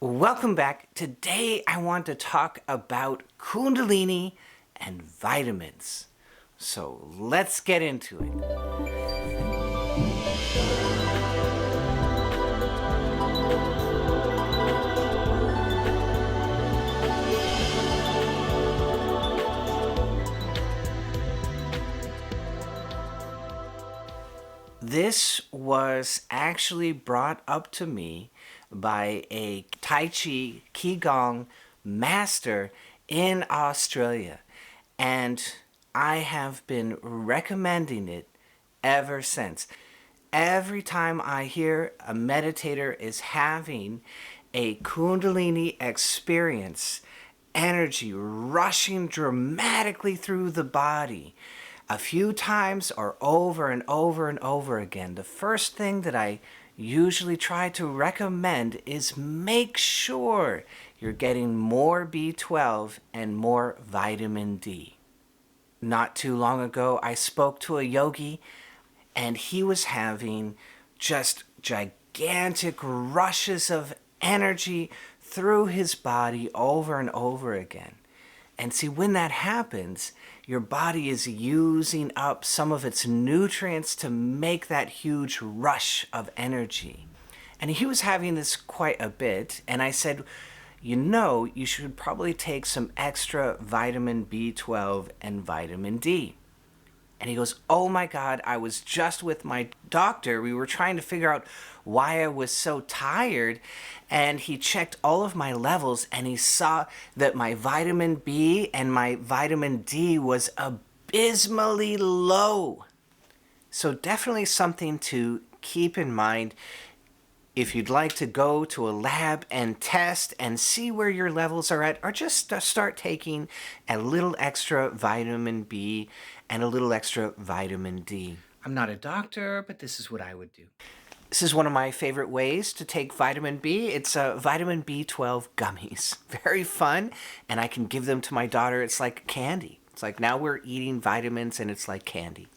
Welcome back. Today I want to talk about Kundalini and vitamins. So let's get into it. This was actually brought up to me by a Tai Chi Qigong master in Australia, and I have been recommending it ever since. Every time I hear a meditator is having a Kundalini experience, energy rushing dramatically through the body, a few times or over and over and over again, the first thing that I usually try to recommend is make sure you're getting more B12 and more vitamin D. Not too long ago, I spoke to a yogi, and he was having just gigantic rushes of energy through his body over and over again. And see, when that happens, your body is using up some of its nutrients to make that huge rush of energy. And he was having this quite a bit, and I said, you should probably take some extra vitamin B12 and vitamin D. And he goes, oh my God, I was just with my doctor. We were trying to figure out why I was so tired. And he checked all of my levels and he saw that my vitamin B and my vitamin D was abysmally low. So definitely something to keep in mind if you'd like to go to a lab and test and see where your levels are at, or just start taking a little extra vitamin B and a little extra vitamin D. I'm not a doctor, but this is what I would do. This is one of my favorite ways to take vitamin B. It's vitamin B12 gummies. Very fun, and I can give them to my daughter. It's like candy. It's like now we're eating vitamins and it's like candy.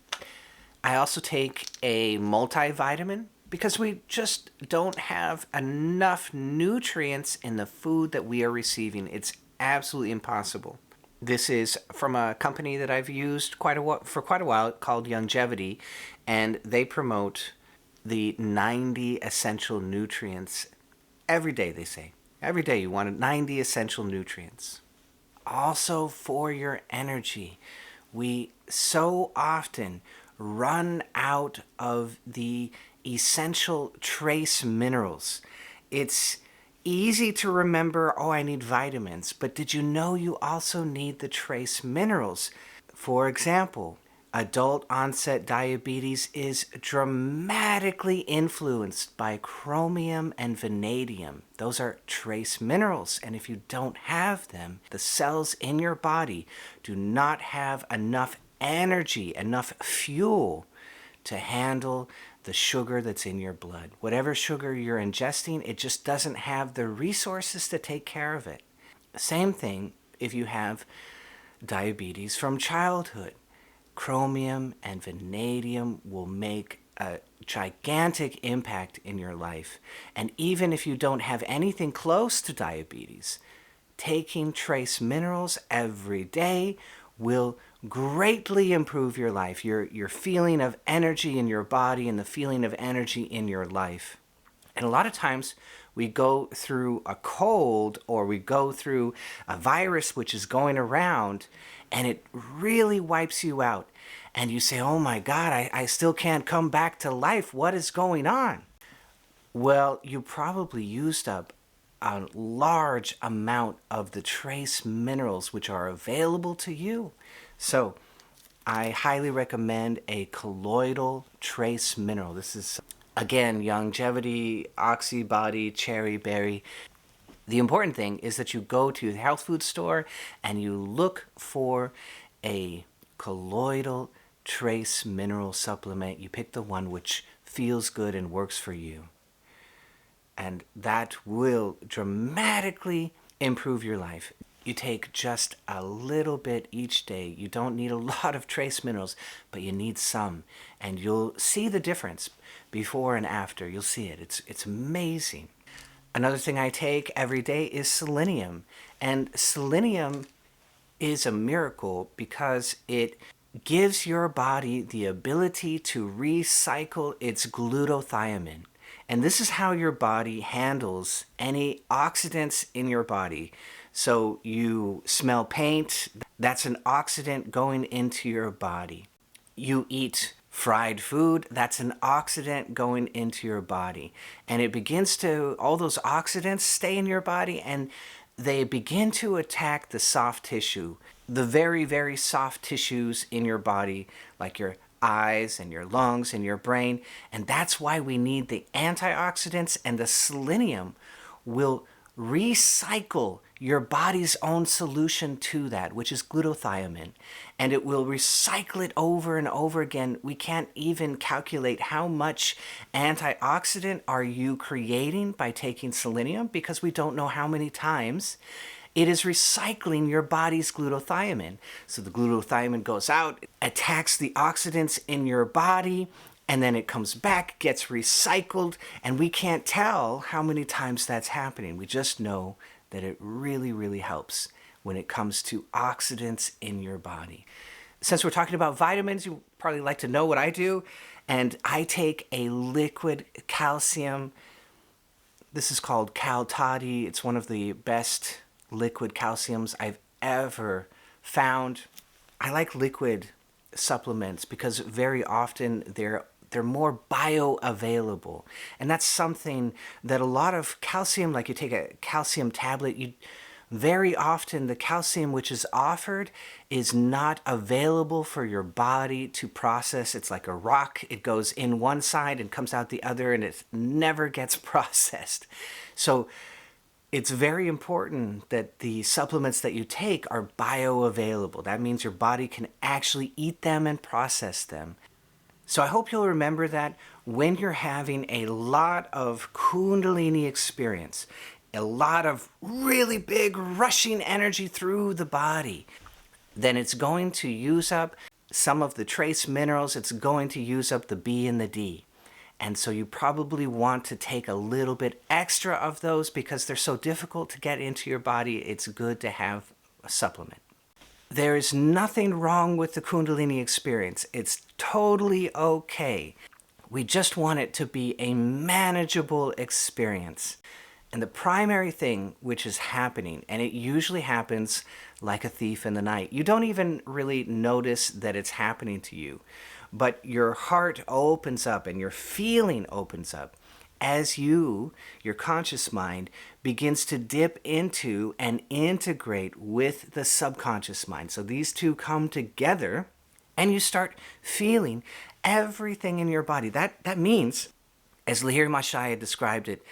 I also take a multivitamin, because we just don't have enough nutrients in the food that we are receiving. It's absolutely impossible. This is from a company that I've used for quite a while called Longevity, and they promote the 90 essential nutrients every day, they say. Every day you want 90 essential nutrients. Also for your energy, we so often run out of the essential trace minerals. It's easy to remember, oh, I need vitamins, but did you know you also need the trace minerals? For example, adult onset diabetes is dramatically influenced by chromium and vanadium. Those are trace minerals, and if you don't have them, the cells in your body do not have enough energy, enough fuel to handle the sugar that's in your blood. Whatever sugar you're ingesting, it just doesn't have the resources to take care of it. Same thing if you have diabetes from childhood. Chromium and vanadium will make a gigantic impact in your life. And even if you don't have anything close to diabetes, taking trace minerals every day will greatly improve your life, your feeling of energy in your body and the feeling of energy in your life. And a lot of times we go through a cold or we go through a virus which is going around, and it really wipes you out. And you say, oh my God, I still can't come back to life. What is going on? Well, you probably used up a large amount of the trace minerals which are available to you. So I highly recommend a colloidal trace mineral. This is, again, longevity, oxybody, cherry berry. The important thing is that you go to the health food store and you look for a colloidal trace mineral supplement. You pick the one which feels good and works for you. And that will dramatically improve your life. You take just a little bit each day. You don't need a lot of trace minerals, but you need some. And you'll see the difference before and after. You'll see it. It's amazing. Another thing I take every day is selenium. And selenium is a miracle because it gives your body the ability to recycle its glutathione. And this is how your body handles any oxidants in your body. So you smell paint, that's an oxidant going into your body. You eat fried food, that's an oxidant going into your body. And it begins to, all those oxidants stay in your body and they begin to attack the soft tissue, the very, very soft tissues in your body, like your eyes and your lungs and your brain. And that's why we need the antioxidants, and the selenium will recycle your body's own solution to that, which is glutathione, and it will recycle it over and over again. We can't even calculate how much antioxidant are you creating by taking selenium, because we don't know how many times it is recycling your body's glutathione. So the glutathione goes out, attacks the oxidants in your body, and then it comes back, gets recycled, and we can't tell how many times that's happening. We just know that it really, really helps when it comes to oxidants in your body. Since we're talking about vitamins, you probably like to know what I do, and I take a liquid calcium. This is called Cal Toddy. It's one of the best liquid calciums I've ever found. I like liquid supplements because very often they're more bioavailable. And that's something that a lot of calcium, like you take a calcium tablet, very often the calcium which is offered is not available for your body to process. It's like a rock. It goes in one side and comes out the other, and it never gets processed. So it's very important that the supplements that you take are bioavailable. That means your body can actually eat them and process them. So I hope you'll remember that when you're having a lot of Kundalini experience, a lot of really big rushing energy through the body, then it's going to use up some of the trace minerals. It's going to use up the B and the D. And so you probably want to take a little bit extra of those because they're so difficult to get into your body. It's good to have a supplement. There is nothing wrong with the Kundalini experience. It's totally okay. We just want it to be a manageable experience. And the primary thing which is happening, and it usually happens like a thief in the night, you don't even really notice that it's happening to you, but your heart opens up and your feeling opens up as your conscious mind begins to dip into and integrate with the subconscious mind. So these two come together and you start feeling everything in your body. That means, as Lahiri Mashaya described it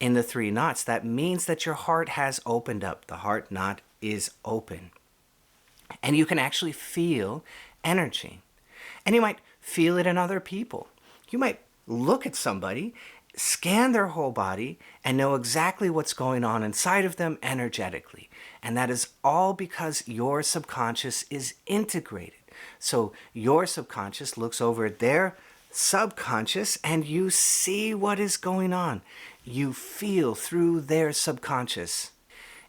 in the 3 knots, that means that your heart has opened up. The heart knot is open. And you can actually feel energy. And you might feel it in other people. You might look at somebody, scan their whole body, and know exactly what's going on inside of them energetically. And that is all because your subconscious is integrated. So your subconscious looks over at their subconscious and you see what is going on. You feel through their subconscious.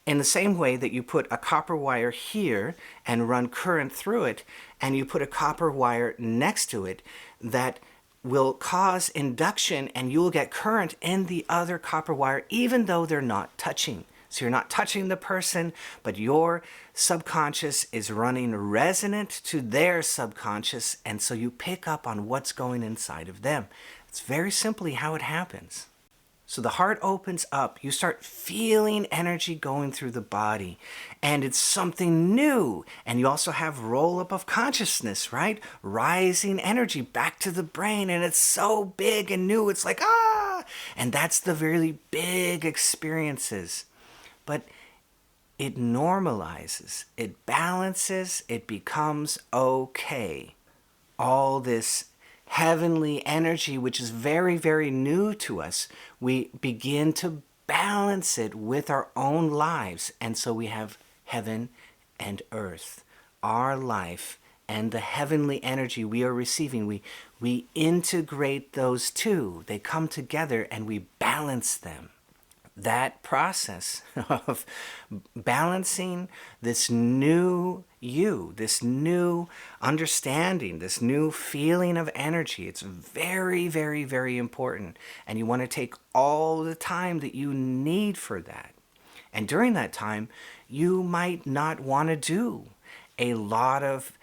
In the same way that you put a copper wire here and run current through it, and you put a copper wire next to it that will cause induction and you will get current in the other copper wire even though they're not touching. So you're not touching the person, but your subconscious is running resonant to their subconscious, and so you pick up on what's going inside of them. It's very simply how it happens. So the heart opens up, you start feeling energy going through the body, and it's something new. And you also have roll up of consciousness, right? Rising energy back to the brain, and it's so big and new, it's like, ah! And that's the really big experiences. But it normalizes, it balances, it becomes okay. All this heavenly energy, which is very, very new to us, we begin to balance it with our own lives. And so we have heaven and earth, our life and the heavenly energy we are receiving. We integrate those two. They come together and we balance them. that process of balancing this new you, this new understanding, this new feeling of energy. It's very, very, very important. And you want to take all the time that you need for that. And during that time, you might not want to do a lot of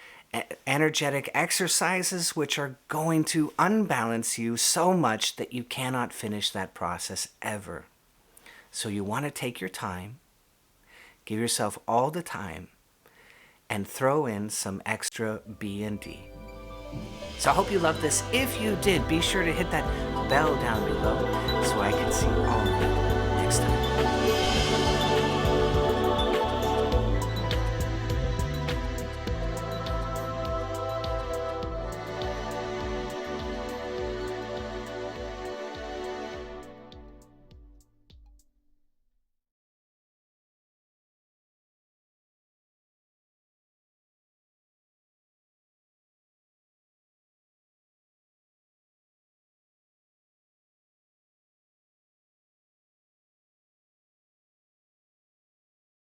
energetic exercises which are going to unbalance you so much that you cannot finish that process ever. So you want to take your time, give yourself all the time, and throw in some extra B&D. So I hope you loved this. If you did, be sure to hit that bell down below so I can see all of you next time.